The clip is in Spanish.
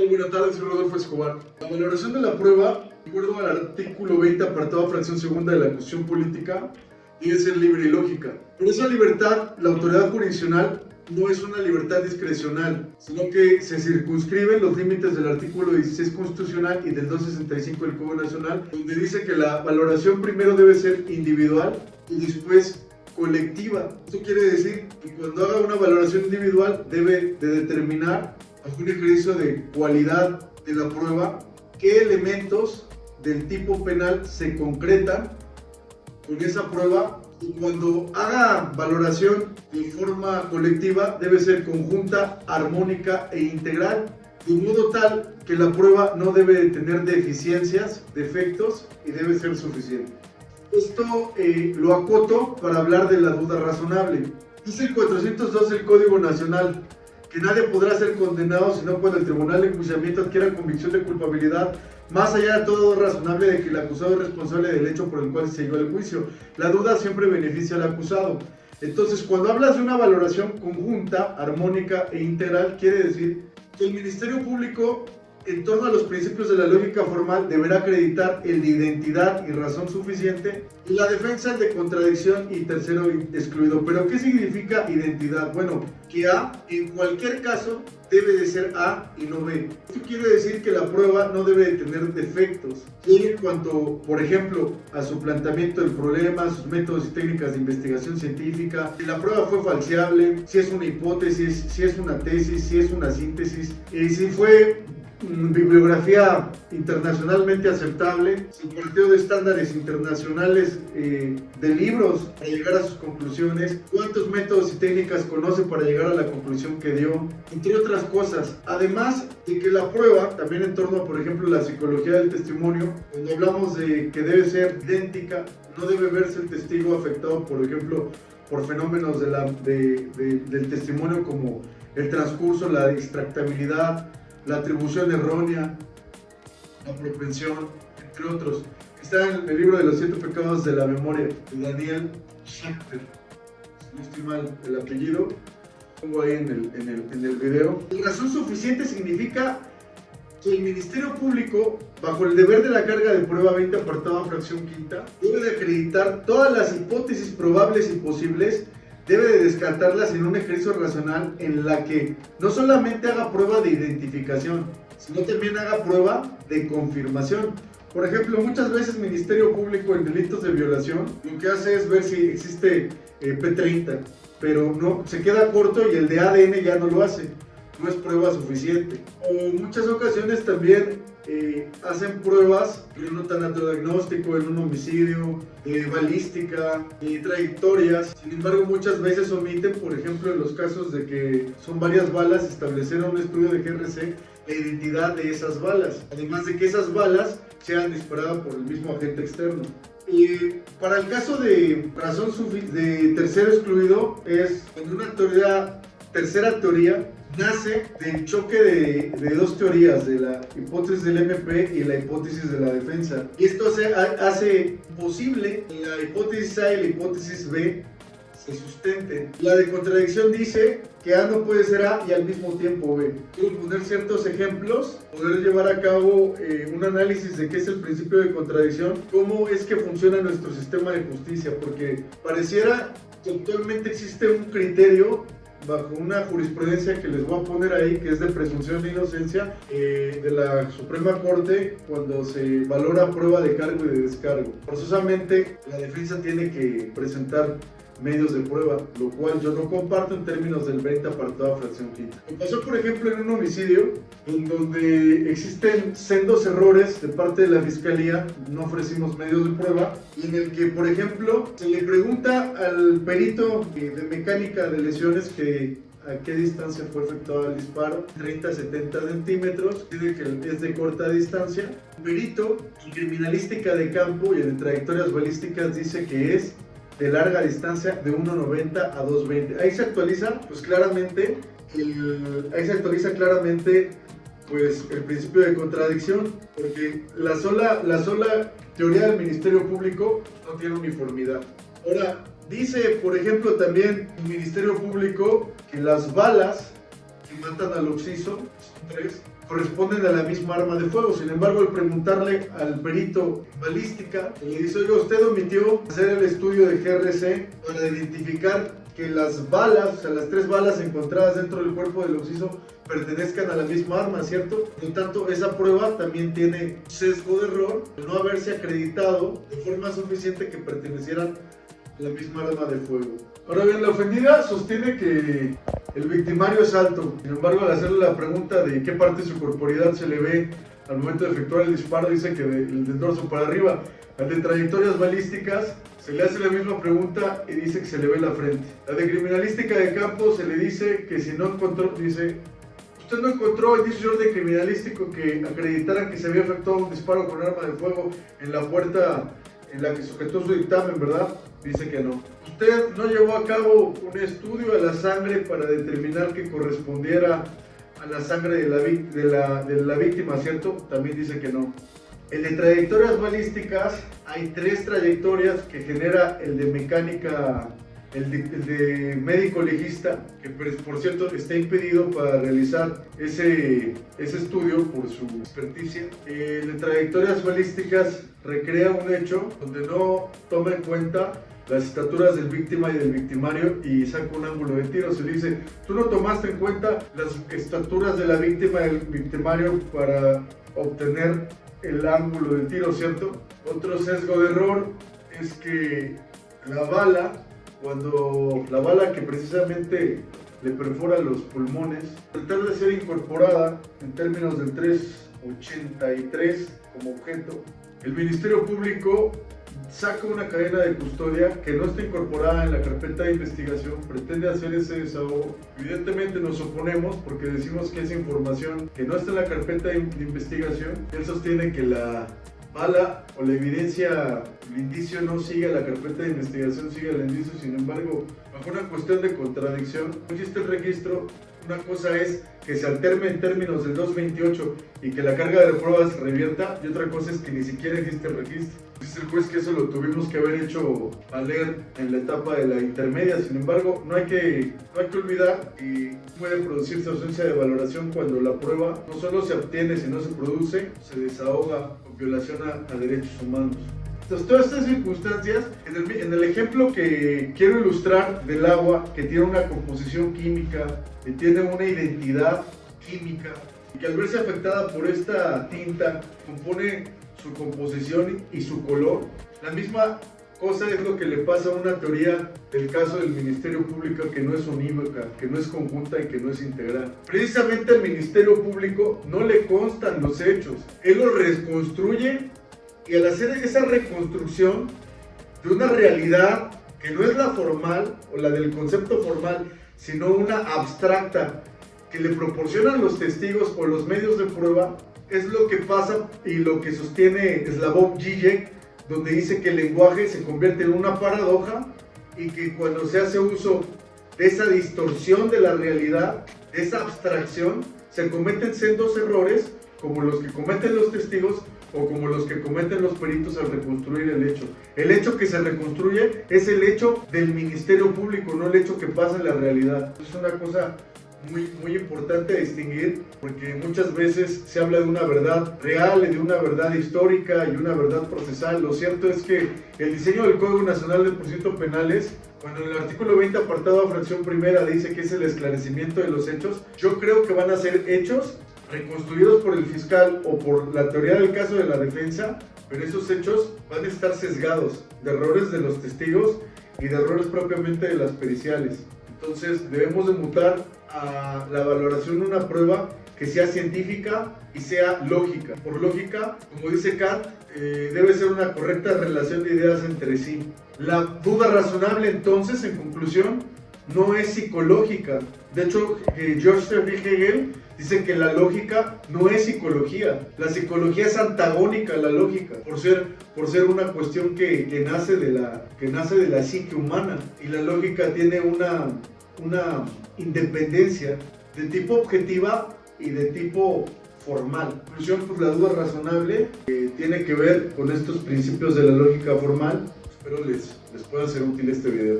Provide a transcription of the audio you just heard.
Buenas tardes, soy Rodolfo Escobar. La valoración de la prueba, de acuerdo al artículo 20, apartado fracción segunda de la Constitución Política, debe ser libre y lógica. Por esa libertad, la autoridad jurisdiccional no es una libertad discrecional, sino que se circunscriben los límites del artículo 16 constitucional y del 265 del Código Nacional, donde dice que la valoración primero debe ser individual y después colectiva. Esto quiere decir que cuando haga una valoración individual debe de determinar, bajo un ejercicio de cualidad de la prueba, qué elementos del tipo penal se concretan con esa prueba, y cuando haga valoración de forma colectiva debe ser conjunta, armónica e integral, de modo tal que la prueba no debe tener deficiencias, defectos, y debe ser suficiente. Esto lo acoto para hablar de la duda razonable. Dice el 402 del Código Nacional que nadie podrá ser condenado sino cuando el tribunal de enjuiciamiento adquiera convicción de culpabilidad, más allá de todo razonable de que el acusado es responsable del hecho por el cual se llevó el juicio. La duda siempre beneficia al acusado. Entonces, cuando hablas de una valoración conjunta, armónica e integral, quiere decir que el Ministerio Público, en torno a los principios de la lógica formal, deberá acreditar el de identidad y razón suficiente, y la defensa el de contradicción y tercero excluido. ¿Pero qué significa identidad? Bueno, que A en cualquier caso debe de ser A y no B. Esto quiere decir que la prueba no debe de tener defectos. Y en cuanto, por ejemplo, a su planteamiento del problema, sus métodos y técnicas de investigación científica, si la prueba fue falseable, si es una hipótesis, si es una tesis, si es una síntesis, si fue bibliografía internacionalmente aceptable, si partió de estándares internacionales de libros para llegar a sus conclusiones, cuántos métodos y técnicas conoce para llegar a la conclusión que dio, entre otras cosas. Además de que la prueba, también en torno a, por ejemplo, la psicología del testimonio, cuando hablamos de que debe ser idéntica, no debe verse el testigo afectado, por ejemplo, por fenómenos del testimonio como el transcurso, la distractabilidad, la atribución errónea, la propensión, entre otros. Está en el libro de los 7 pecados de la memoria, de Daniel Schechter, si no estoy mal el apellido, pongo ahí en el video. La razón suficiente significa que el Ministerio Público, bajo el deber de la carga de prueba 20 apartado fracción quinta, debe de acreditar todas las hipótesis probables y posibles, debe de descartarlas en un ejercicio racional en la que no solamente haga prueba de identificación, sino también haga prueba de confirmación. Por ejemplo, muchas veces el Ministerio Público en delitos de violación lo que hace es ver si existe P30, pero no, se queda corto y el de ADN ya no lo hace, no es prueba suficiente. O en muchas ocasiones también hacen pruebas de un tanatodiagnóstico en un homicidio, de balística, de trayectorias. Sin embargo, muchas veces omiten, por ejemplo, en los casos de que son varias balas, establecer en un estudio de GRC la identidad de esas balas, además de que esas balas sean disparadas por el mismo agente externo. Para el caso de razón de tercero excluido, es cuando una tercera teoría nace del choque de dos teorías, de la hipótesis del MP y la hipótesis de la defensa. Y esto hace posible que la hipótesis A y la hipótesis B se sustenten. La de contradicción dice que A no puede ser A y al mismo tiempo B. Quiero poner ciertos ejemplos, poder llevar a cabo un análisis de qué es el principio de contradicción, cómo es que funciona nuestro sistema de justicia, porque pareciera que actualmente existe un criterio bajo una jurisprudencia que les voy a poner ahí, que es de presunción de inocencia de la Suprema Corte, cuando se valora prueba de cargo y de descargo. Forzosamente la defensa tiene que presentar medios de prueba, lo cual yo no comparto en términos del 20 apartado fracción quinta. Me pasó, por ejemplo, en un homicidio en donde existen sendos errores de parte de la Fiscalía, no ofrecimos medios de prueba, y en el que, por ejemplo, se le pregunta al perito de mecánica de lesiones que a qué distancia fue efectuado el disparo, 30 a 70 centímetros, dice que es de corta distancia. El perito en criminalística de campo y en trayectorias balísticas dice que es de larga distancia, de 1.90 a 2.20. Ahí se actualiza claramente pues el principio de contradicción, porque la sola teoría del Ministerio Público no tiene uniformidad. Ahora, dice, por ejemplo, también el Ministerio Público que las balas que matan al occiso, son 3, corresponden a la misma arma de fuego. Sin embargo, al preguntarle al perito en balística, le dice: oiga, usted omitió hacer el estudio de GRC para identificar que las balas, o sea, las 3 balas encontradas dentro del cuerpo del occiso pertenezcan a la misma arma, ¿cierto? Por lo tanto, esa prueba también tiene sesgo de error de no haberse acreditado de forma suficiente que pertenecieran a la misma arma de fuego. Ahora bien, la ofendida sostiene que el victimario es alto. Sin embargo, al hacerle la pregunta de qué parte de su corporeidad se le ve al momento de efectuar el disparo, dice que del dorso para arriba. Al de trayectorias balísticas se le hace la misma pregunta y dice que se le ve la frente. La de criminalística de campo se le dice que si no encontró, dice: usted no encontró indicios de criminalístico que acreditaran que se había efectuado un disparo con arma de fuego en la puerta en la que sujetó su dictamen, ¿verdad? Dice que no. Usted no llevó a cabo un estudio de la sangre para determinar que correspondiera a la sangre de la víctima, ¿cierto? También dice que no. El de trayectorias balísticas, hay 3 trayectorias que genera el de mecánica, el de médico legista, que por cierto está impedido para realizar ese estudio por su experticia. El de trayectorias balísticas recrea un hecho donde no toma en cuenta las estaturas del víctima y del victimario y saca un ángulo de tiro. Se le dice: tú no tomaste en cuenta las estaturas de la víctima y del victimario para obtener el ángulo de tiro, ¿cierto? Otro sesgo de error es que la bala que precisamente le perfora los pulmones, al tratar de ser incorporada en términos del 383 como objeto, el Ministerio Público saca una cadena de custodia que no está incorporada en la carpeta de investigación, pretende hacer ese desahogo. Evidentemente nos oponemos porque decimos que esa información que no está en la carpeta de investigación, él sostiene que la bala o la evidencia, el indicio no sigue a la carpeta de investigación, sigue al indicio. Sin embargo, bajo una cuestión de contradicción, no existe el registro. Una cosa es que se alterme en términos del 228 y que la carga de pruebas revierta, y otra cosa es que ni siquiera existe el registro. Dice el juez que eso lo tuvimos que haber hecho valer en la etapa de la intermedia. Sin embargo, no hay que olvidar que puede producirse ausencia de valoración cuando la prueba no solo se obtiene, sino se produce, se desahoga con violación a derechos humanos. Entonces, todas estas circunstancias, en el ejemplo que quiero ilustrar del agua, que tiene una composición química, que tiene una identidad química, y que al verse afectada por esta tinta, compone su composición y su color, la misma cosa es lo que le pasa a una teoría del caso del Ministerio Público, que no es unívoca, que no es conjunta y que no es integral. Precisamente al Ministerio Público no le constan los hechos, él los reconstruye. Y al hacer esa reconstrucción de una realidad que no es la formal o la del concepto formal, sino una abstracta que le proporcionan los testigos o los medios de prueba, es lo que pasa y lo que sostiene Slavoj Žižek, donde dice que el lenguaje se convierte en una paradoja y que cuando se hace uso de esa distorsión de la realidad, de esa abstracción, se cometen sendos errores como los que cometen los testigos o como los que cometen los peritos al reconstruir el hecho. El hecho que se reconstruye es el hecho del Ministerio Público, no el hecho que pasa en la realidad. Es una cosa muy importante a distinguir, porque muchas veces se habla de una verdad real, de una verdad histórica y una verdad procesal. Lo cierto es que el diseño del Código Nacional de Procedimientos Penales, cuando en el artículo 20 apartado a fracción primera dice que es el esclarecimiento de los hechos, yo creo que van a ser hechos reconstruidos por el fiscal o por la teoría del caso de la defensa, pero esos hechos van a estar sesgados de errores de los testigos y de errores propiamente de las periciales. Entonces debemos de mutar a la valoración de una prueba que sea científica y sea lógica. Por lógica, como dice Kant, debe ser una correcta relación de ideas entre sí. La duda razonable, entonces, en conclusión, no es psicológica. De hecho, George Friedrich Hegel dice que la lógica no es psicología. La psicología es antagónica a la lógica, por ser una cuestión que nace de la psique humana. Y la lógica tiene una independencia de tipo objetiva y de tipo formal. En conclusión, pues la duda razonable tiene que ver con estos principios de la lógica formal. Espero les pueda ser útil este video.